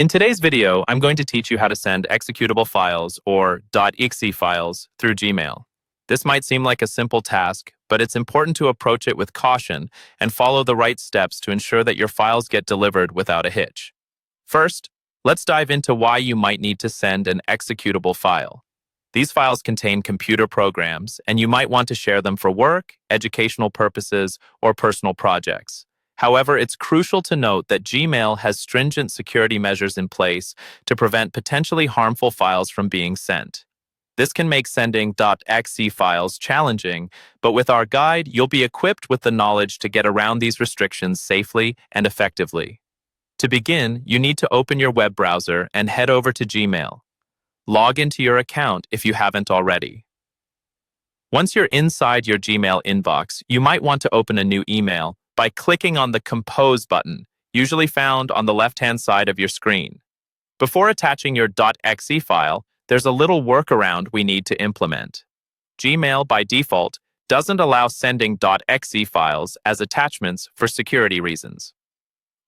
In today's video, I'm going to teach you how to send executable files or .exe files through Gmail. This might seem like a simple task, but it's important to approach it with caution and follow the right steps to ensure that your files get delivered without a hitch. First, let's dive into why you might need to send an executable file. These files contain computer programs, and you might want to share them for work, educational purposes, or personal projects. However, it's crucial to note that Gmail has stringent security measures in place to prevent potentially harmful files from being sent. This can make sending .exe files challenging, but with our guide, you'll be equipped with the knowledge to get around these restrictions safely and effectively. To begin, you need to open your web browser and head over to Gmail. Log into your account if you haven't already. Once you're inside your Gmail inbox, you might want to open a new email by clicking on the Compose button, usually found on the left-hand side of your screen. Before attaching your .exe file, there's a little workaround we need to implement. Gmail, by default, doesn't allow sending .exe files as attachments for security reasons.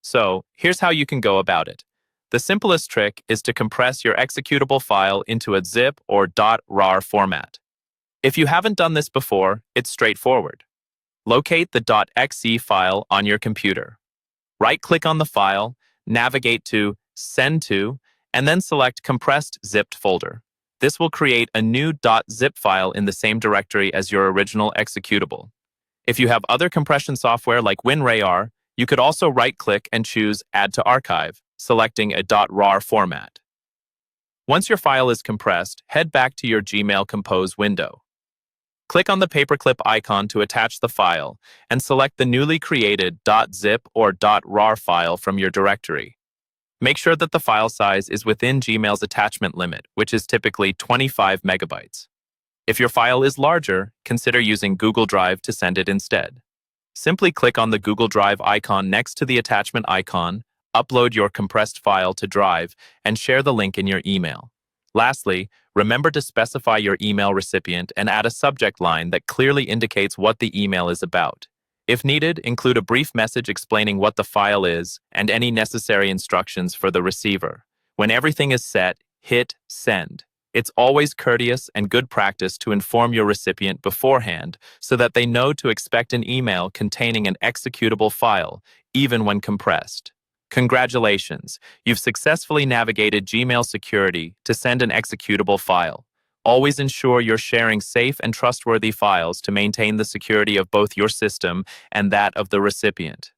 So, here's how you can go about it. The simplest trick is to compress your executable file into a zip or .rar format. If you haven't done this before, it's straightforward. Locate the .exe file on your computer. Right-click on the file, navigate to Send to, and then select Compressed Zipped Folder. This will create a new .zip file in the same directory as your original executable. If you have other compression software like WinRAR, you could also right-click and choose Add to Archive, selecting a .rar format. Once your file is compressed, head back to your Gmail Compose window. Click on the paperclip icon to attach the file, and select the newly created .zip or .rar file from your directory. Make sure that the file size is within Gmail's attachment limit, which is typically 25 megabytes. If your file is larger, consider using Google Drive to send it instead. Simply click on the Google Drive icon next to the attachment icon, upload your compressed file to Drive, and share the link in your email. Lastly, remember to specify your email recipient and add a subject line that clearly indicates what the email is about. If needed, include a brief message explaining what the file is and any necessary instructions for the receiver. When everything is set, hit Send. It's always courteous and good practice to inform your recipient beforehand so that they know to expect an email containing an executable file, even when compressed. Congratulations, you've successfully navigated Gmail security to send an executable file. Always ensure you're sharing safe and trustworthy files to maintain the security of both your system and that of the recipient.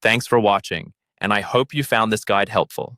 Thanks for watching, and I hope you found this guide helpful.